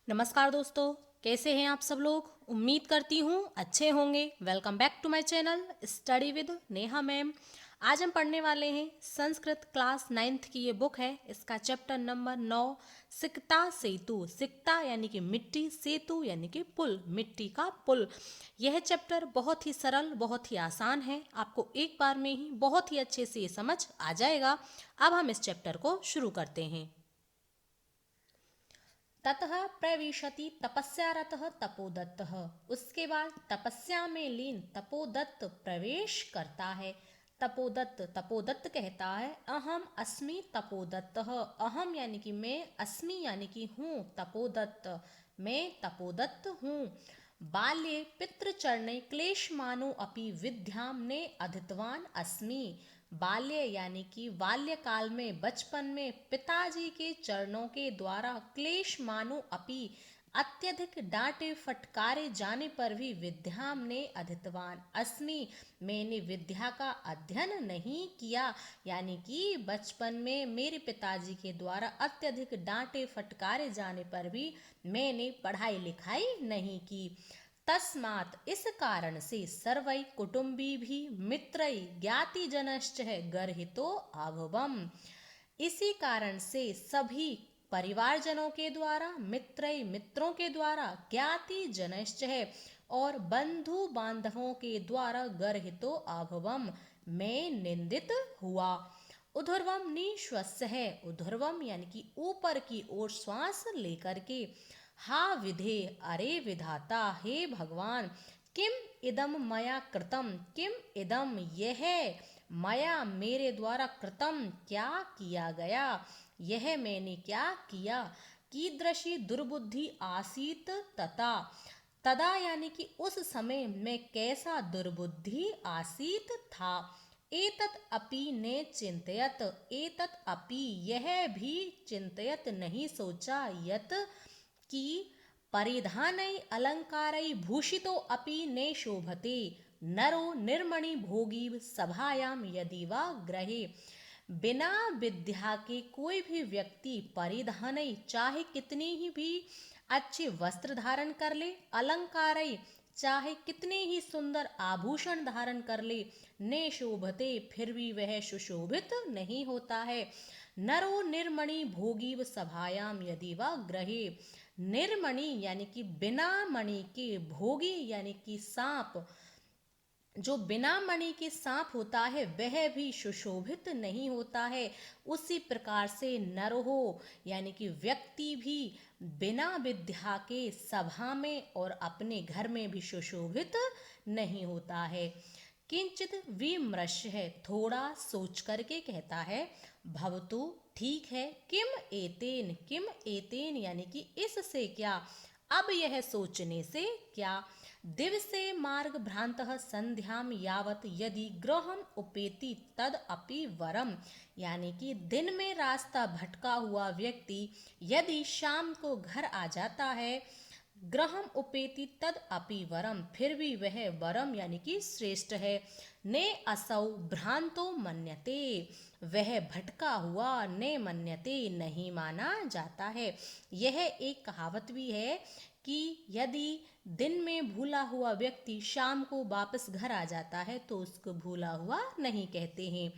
नमस्कार दोस्तों, कैसे हैं आप सब लोग। उम्मीद करती हूँ अच्छे होंगे। Welcome back to my channel study with Neha ma'am. आज हम पढ़ने वाले हैं संस्कृत क्लास 9th की ये बुक है। इसका चैप्टर नंबर 9 सिक्ता सेतु। सिक्ता यानी कि मिट्टी, सेतु यानी कि पुल, मिट्टी का पुल। यह चैप्टर बहुत ही सरल, बहुत ही आसान है। आपको एक बार में ही बहुत ही अच्छे से ये समझ आ जाएगा। अब हम इस चैप्टर को शुरू करते हैं। ततः प्रविशति तपस्यारतः तपोदत्तः। उसके बाद तपस्या में लीन तपोदत्त प्रवेश करता है। तपोदत्त कहता है अहम अस्मि तपोदत्तः। अहम यानी कि मैं, अस्मि यानी कि हूँ, तपोदत्त मैं तपोदत्त हूँ। बाल्ये पितृचरणे क्लेशमानो अपि विद्यां ने अधितवान अस्मि। बाल्य यानी कि बाल्यकाल में, बचपन में पिताजी के चरणों के द्वारा क्लेश मानो अपि अत्यधिक डांटे फटकारे जाने पर भी विद्याम ने अधितवान अस्मि, मैंने विद्या का अध्ययन नहीं किया। यानी कि बचपन में मेरे पिताजी के द्वारा अत्यधिक डांटे फटकारे जाने पर भी मैंने पढ़ाई लिखाई नहीं की। तस्मात् इस कारण से सर्वै कुटुंबी भी मित्रै ज्ञातिजनश्च गर्हितो अभवम्। इसी कारण से सभी परिवारजनों के द्वारा, मित्रों के द्वारा, ज्ञाति जनश्च है और बंधु बांधवों के द्वारा गर्हितो अभवम, मैं निंदित हुआ। उधर्वम निश्वस्य है। उधर्वम यानी कि ऊपर की ओर श्वास लेकर के। हा विधे, अरे विधाता, हे भगवान, किम इदम मया कृतम, किम इदम यह मया मेरे द्वारा कृतम क्या किया गया, यह मैंने क्या किया। कीदृशी दुर्बुद्धि आसीत तथा, तदा यानी कि उस समय में कैसा दुर्बुद्धि आसीत था। एतत् अपि ने चिंतयत, एतत् अपि यह भी चिंतयत नहीं सोचा, यत कि परिधानै अलंकारै भूषितो अपि ने शोभते, नरो निर्मणि भोगी सभायां यदि वा ग्रहे। बिना विद्या के कोई भी व्यक्ति परिधानै, चाहे कितनी ही भी अच्छे वस्त्र धारण कर ले, अलंकारै चाहे कितने ही सुंदर आभूषण धारण कर ले, ने शोभते फिर भी वह सुशोभित नहीं होता है। नरो निर्मणि भोगी सभायाम यदि वा ग्रहे। निर्मणि यानी कि बिना मणि के, भोगी यानी कि सांप, जो बिना मणि के सांप होता है वह भी सुशोभित नहीं होता है। उसी प्रकार से नरहो यानी कि व्यक्ति भी बिना विद्या के सभा में और अपने घर में भी सुशोभित नहीं होता है। किंचित विमर्श है, थोड़ा सोच करके कहता है, भवतु ठीक है, किम एतेन यानी कि इससे क्या, अब यह सोचने से क्या। दिवसे मार्ग भ्रांतः संध्याम यावत यदि गृहम उपेति तद अपि वरम। यानी कि दिन में रास्ता भटका हुआ व्यक्ति यदि शाम को घर आ जाता है, ग्रहम उपेति तद अपि वरम, फिर भी वह वरम यानी कि श्रेष्ठ है। ने असौ भ्रांतो मन्यते, वह भटका हुआ, ने मन्यते नहीं माना जाता है। यह एक कहावत भी है कि यदि दिन में भूला हुआ व्यक्ति शाम को वापस घर आ जाता है तो उसको भूला हुआ नहीं कहते हैं।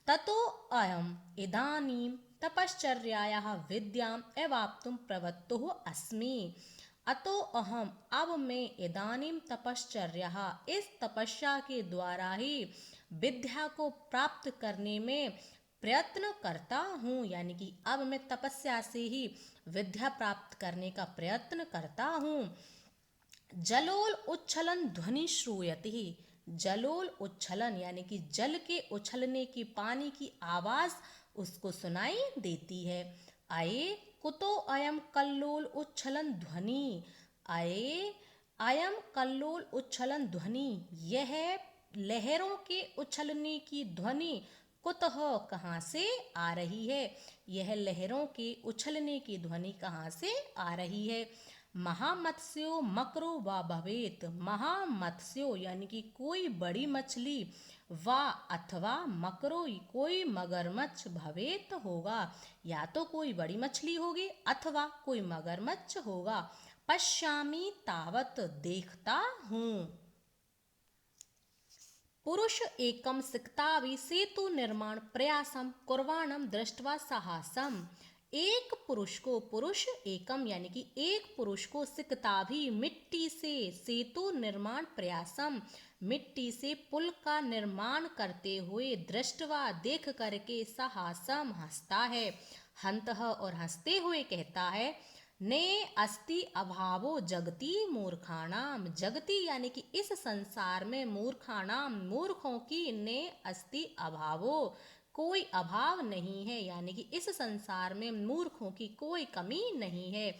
ततो अयम इदानीं तपश्चर्यायाः विद्याम एवाप्तुं प्रवृत्तो अस्मि। अतो अहम, अब मैं इदानीं तपश्चर्या, इस तपस्या के द्वारा ही विद्या को प्राप्त करने में प्रयत्न करता हूँ। यानी कि अब मैं तपस्या से ही विद्या प्राप्त करने का प्रयत्न करता हूँ। जलोल उच्छलन ध्वनि श्रूयते। जलोल उच्छलन यानी कि जल के उछलने की, पानी की आवाज उसको सुनाई देती है। अये कुतो अयम कल्लोल उच्छलन ध्वनि। अये अयम कल्लोल उच्छलन ध्वनि, यह लहरों के उछलने की ध्वनि कुतः कहाँ से आ रही है, यह लहरों के उछलने की ध्वनि कहाँ से आ रही है। महामत्स्यो मकरो व भवेत, महामत्स्यो यानी कि कोई बड़ी मछली, वा अथवा मकरो कोई मगरमच्छ, भवेत होगा या तो कोई बड़ी मछली होगी अथवा कोई मगरमच्छ होगा। पश्यामि तावत देखता हूँ। पुरुष एकम सिक्तावि सेतु निर्माण प्रयासम कुर्वाणम दृष्टवा साहसम। एक पुरुष को, पुरुष एकम यानी कि एक पुरुष को, सिक्ताभि मिट्टी से, सेतु निर्माण प्रयासम मिट्टी से पुल का निर्माण करते हुए, दृष्टवा देख करके, साहसम हंसता है, हंतः और हंसते हुए कहता है, ने अस्ति अभावो जगति मूर्खाणाम, जगति यानी कि इस संसार में, मूर्खाणाम मूर्खों की, ने अस्ति अभावो कोई अभाव नहीं है, यानी कि इस संसार में मूर्खों की कोई कमी नहीं है।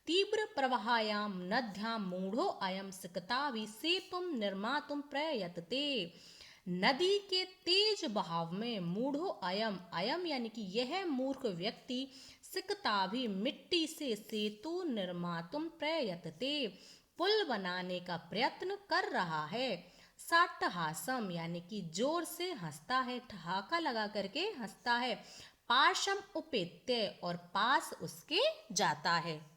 तीव्र प्रवाहायाम नद्याम मूढ़ो अयम सिकतावि सेतुम निर्मातुम प्रयतते। नदी के तेज बहाव में मूढ़ो अयम, अयम यानी कि यह मूर्ख व्यक्ति, सिकताभि मिट्टी से, सेतु निर्मातुम प्रयतते पुल बनाने का प्रयत्न कर रहा है। साट्टहासम यानी कि जोर से हंसता है, ठहाका लगा करके हंसता है। पाशम उपेत्य और पास उसके जाता है।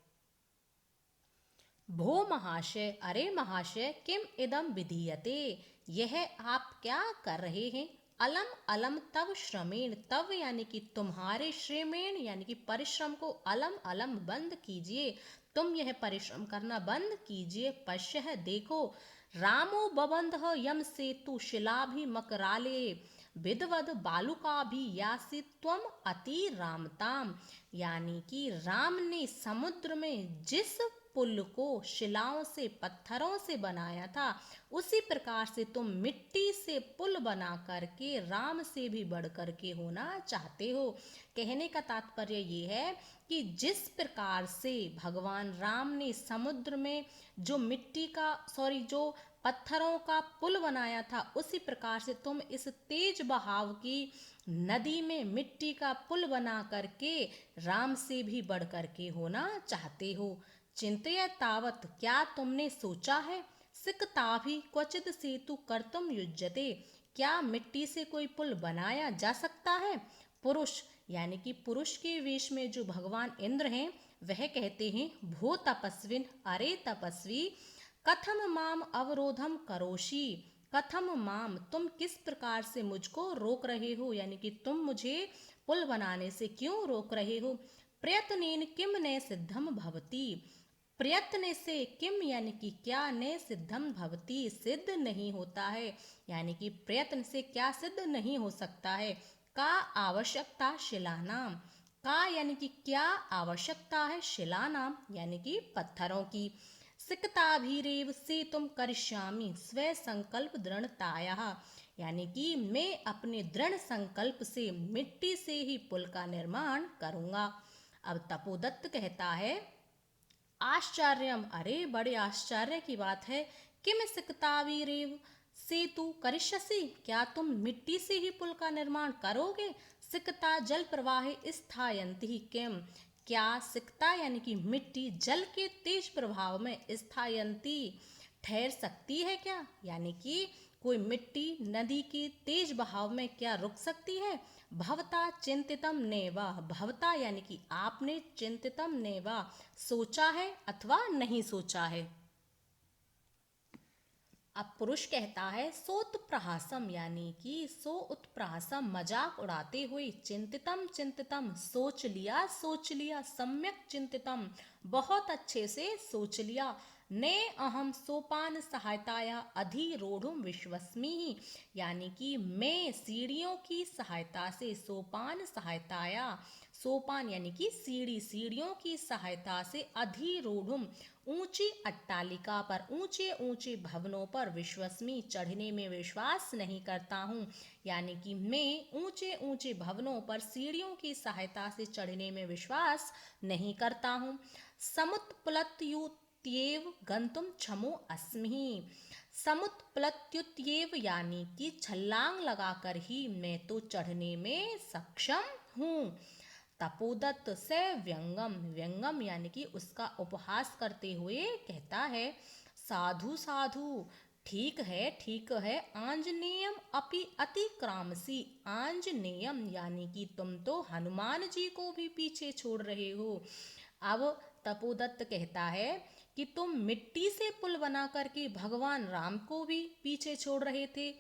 भो महाशय, अरे महाशय, किम इदम विधीयते, यह आप क्या कर रहे हैं। अलम अलम तव श्रमेण, तव यानी कि तुम्हारे, श्रमेण यानी कि परिश्रम को, अलम अलम बंद कीजिए, तुम यह परिश्रम करना बंद कीजिए। पश्य देखो, रामो बबंध यम सेतु शिलाभि मकराले विदवद बालुका भी यासी त्वम अति रामताम, यानी कि राम ने समुद्र में जिस पुल को शिलाओं से, पत्थरों से बनाया था, उसी प्रकार से तुम मिट्टी से पुल बना करके राम से भी बढ़ करके होना चाहते हो। कहने का तात्पर्य ये है कि जिस प्रकार से भगवान राम ने समुद्र में जो मिट्टी का, जो पत्थरों का पुल बनाया था, उसी प्रकार से तुम इस तेज बहाव की नदी में मिट्टी का पुल बना करके राम से भी बढ़ करके होना चाहते हो। चिंतय तावत, क्या तुमने सोचा है। सिकताभि क्वचित सेतु कर्तुम युज्यते, क्या मिट्टी से कोई पुल बनाया जा सकता है। पुरुष यानी कि पुरुष के वेश में जो भगवान इंद्र हैं, वह कहते हैं, भो तपस्विन, अरे तपस्वी, कथम माम अवरोधम करोषि, कथम माम तुम किस प्रकार से मुझको रोक रहे हो, यानी कि तुम मुझे पुल बनाने से क्यों रोक रहे हो। प्रयत्नेन किम ने सिद्धम भवति, प्रयत्न से, किम यानी कि क्या, ने सिद्धम भवति सिद्ध नहीं होता है, यानी कि प्रयत्न से क्या सिद्ध नहीं हो सकता है। का आवश्यकता शिलानाम, का यानी कि क्या आवश्यकता है, शिलानाम यानी कि पत्थरों की। सिकताभिरेव से तुम करिष्यामि स्व संकल्प दृढ़ताया, यानी कि मैं अपने दृढ़ संकल्प से मिट्टी से ही पुल का निर्माण करूंगा। अब तपोदत्त कहता है, आश्चर्यम, अरे बड़े आश्चर्य की बात है। किम सिकतावीरेव सेतु करिष्यसि, क्या तुम मिट्टी से ही पुल का निर्माण करोगे। सिकता जल प्रवाहे स्थायन्ति किम, क्या सिकता यानी कि मिट्टी जल के तेज प्रभाव में स्थायन्ति ठहर सकती है क्या, यानी कि कोई मिट्टी नदी की तेज बहाव में क्या रुक सकती है। भवता चिंतितम नेवा, भवता यानी कि आपने, चिंतितम नेवा सोचा है अथवा नहीं सोचा है। अब पुरुष कहता है, सोत्प्रहासम यानी कि सो उत्प्रहासम मजाक उड़ाते हुए, चिंतितम चिंतितम सोच लिया, सोच लिया, सम्यक चिंतितम बहुत अच्छे से सोच लिया। ने अहम सोपान सहायताया अधिरोढ़ुम विश्वस्मि, यानी कि मैं सीढ़ियों की सहायता से, सोपान सहायताया, सोपान यानी कि सीढ़ी, सीढ़ियों की सहायता से, अधिरोढ़ुम ऊंची अट्टालिका पर, ऊंचे ऊंचे भवनों पर, विश्वस्मी चढ़ने में विश्वास नहीं करता हूँ, यानी कि मैं ऊंचे ऊंचे भवनों पर सीढ़ियों की सहायता से चढ़ने में विश्वास नहीं करता हूँ। समुत्प्लुत्येव गंतुम क्षमो अस्मि, समुत्प्लत्युत्येव यानी कि छलांग लगाकर ही मैं तो चढ़ने में सक्षम हूँ। तपोदत्त से व्यंगम, व्यंगम यानी कि उसका उपहास करते हुए कहता है, साधु साधु, ठीक है, आंजनेयम अपि अतिक्रामसी, आंजनेयम यानी कि तुम तो हनुमान जी को भी पीछे छोड़ रहे हो। अब तपोदत्त कहता है कि तुम मिट्टी से पुल बना करके भगवान राम को भी पीछे छोड़ रहे थे,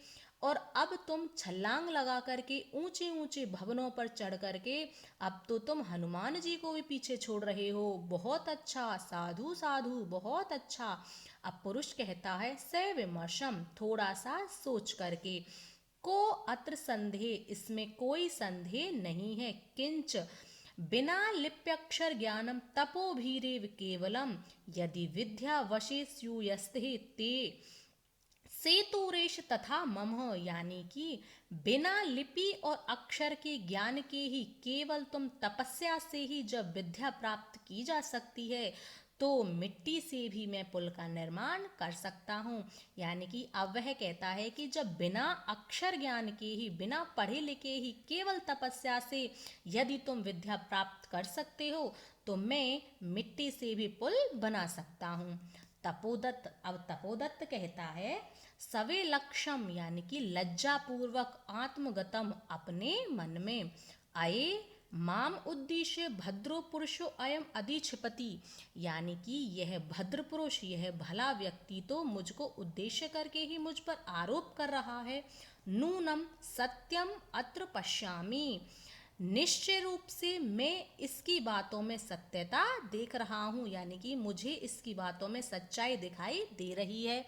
और अब तुम छलांग लगा करके ऊंचे ऊंचे भवनों पर चढ़ करके अब तो तुम हनुमान जी को भी पीछे छोड़ रहे हो। बहुत अच्छा, साधु साधु, बहुत अच्छा। अब पुरुष कहता है, सविमर्शम, थोड़ा सा सोच करके, को अत्र संदेह, इसमें कोई संदेह नहीं है, किंच बिना लिप्यक्षर ज्ञानम तपोभीरेव केवलम, यदि विद्या वशे स्यूयस्ते ते सेतुरेश तथा मम, यानी कि बिना लिपि और अक्षर के ज्ञान के ही केवल तुम तपस्या से ही जब विद्या प्राप्त की जा सकती है, तो मिट्टी से भी मैं पुल का निर्माण कर सकता हूँ। यानी कि अब वह कहता है कि जब बिना अक्षर ज्ञान के ही, बिना पढ़े लिखे ही, केवल तपस्या से यदि तुम विद्या प्राप्त कर सकते हो, तो मैं मिट्टी से भी पुल बना सकता हूँ। तपोदत्त, अब तपोदत्त कहता है, सवे लक्ष्यम यानी कि लज्जा पूर्वक आत्मगतम, अपने मन में, आए माम उद्देश्य भद्रो पुरुषो अयम अधिक्षिपति, यानी कि यह भद्र पुरुष, यह भला व्यक्ति तो मुझको उद्देश्य करके ही मुझ पर आरोप कर रहा है। नूनम सत्यम अत्र पश्यामि, निश्चय रूप से मैं इसकी बातों में सत्यता देख रहा हूँ, यानी कि मुझे इसकी बातों में सच्चाई दिखाई दे रही है।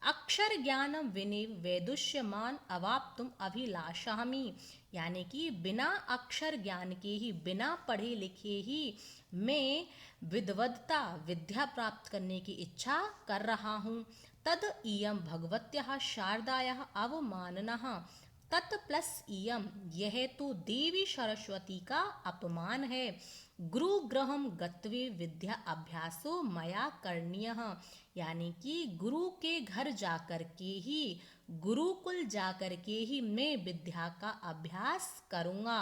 अक्षर ज्ञानम विनिव वैदुष्यमान अवाप्तुम अभिलाषामि, यानी कि बिना अक्षर ज्ञान के ही, बिना पढ़े लिखे ही मैं विद्वत्ता, विद्या प्राप्त करने की इच्छा कर रहा हूँ। तद इयम भगवत्याः शारदायाः अवमाननः, तत् प्लस इयम, यह तो देवी सरस्वती का अपमान है। गुरुगृहम गत्वे विद्या अभ्यासो मया करणीय, यानी कि गुरु के घर जाकर के ही, गुरुकुल जाकर के ही मैं विद्या का अभ्यास करूँगा।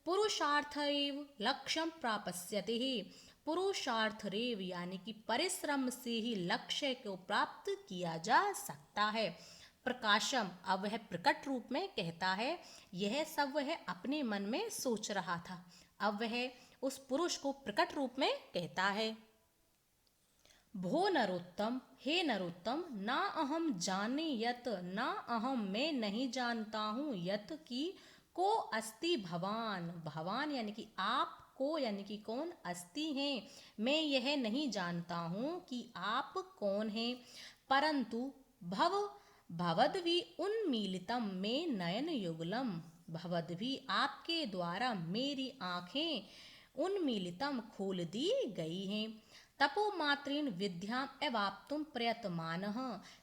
पुरुषार्थरेव लक्ष्यम प्राप्स्यते, पुरुषार्थ रेव यानी कि परिश्रम से ही लक्ष्य को प्राप्त किया जा सकता है। प्रकाशम, अब वह प्रकट रूप में कहता है, यह सब वह अपने मन में सोच रहा था, अब वह उस पुरुष को प्रकट रूप में कहता है। भो नरोत्तम, हे नरोत्तम, ना अहम जाने यत, ना अहम मैं नहीं जानता हूँ, यत की को अस्ति भवान, भवान यानी कि आप, को यानी कि कौन, अस्ति हैं, मैं यह नहीं जानता हूँ कि आप कौन हैं। परंतु भव भवद्भि उन्मीलितम में नयन युगलम, भवद्भि आपके द्वारा मेरी आंखें उन्मीलितम खोल दी गई हैं। तपोमात्रेण विद्याम एवाप्तुम प्रयतमानः,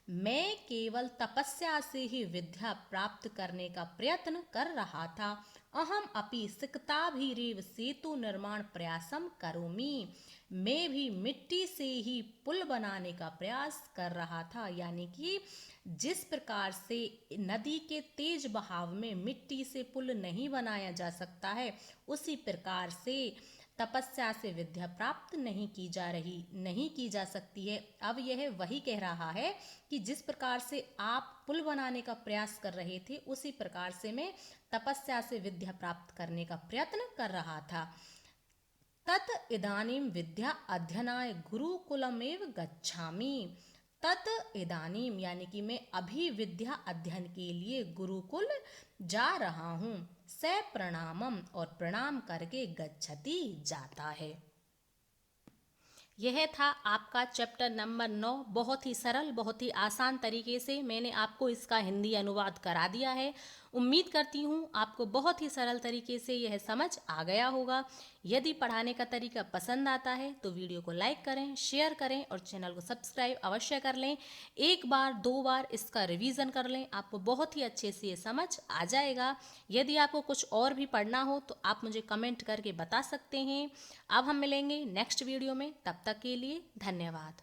मैं केवल तपस्या से ही विद्या प्राप्त करने का प्रयत्न कर रहा था। अहम अपि सिकताभिरेव सेतु निर्माण प्रयासम करोमि, मैं भी मिट्टी से ही पुल बनाने का प्रयास कर रहा था, यानी कि जिस प्रकार से नदी के तेज बहाव में मिट्टी से पुल नहीं बनाया जा सकता है, उसी प्रकार से तपस्या से विद्या प्राप्त नहीं की जा सकती है। अब यह वही कह रहा है कि जिस प्रकार से आप पुल बनाने का प्रयास कर रहे थे, उसी प्रकार से मैं तपस्या से विद्या प्राप्त करने का प्रयत्न कर रहा था। तत् इदानीं विद्या अध्ययनाय गुरुकुलमेव गच्छामि, तत् इदानीम यानी कि मैं अभी विद्या अध्ययन के लिए गुरुकुल जा रहा हूँ। स प्रणामम, और प्रणाम करके गच्छति, जाता है। यह था आपका चैप्टर नंबर 9। बहुत ही सरल, बहुत ही आसान तरीके से मैंने आपको इसका हिंदी अनुवाद करा दिया है। उम्मीद करती हूँ आपको बहुत ही सरल तरीके से यह समझ आ गया होगा। यदि पढ़ाने का तरीका पसंद आता है तो वीडियो को लाइक करें, शेयर करें और चैनल को सब्सक्राइब अवश्य कर लें। एक बार 2 बार इसका रिवीजन कर लें, आपको बहुत ही अच्छे से ये समझ आ जाएगा। यदि आपको कुछ और भी पढ़ना हो तो आप मुझे कमेंट करके बता सकते हैं। अब हम मिलेंगे नेक्स्ट वीडियो में, तब तक के लिए धन्यवाद।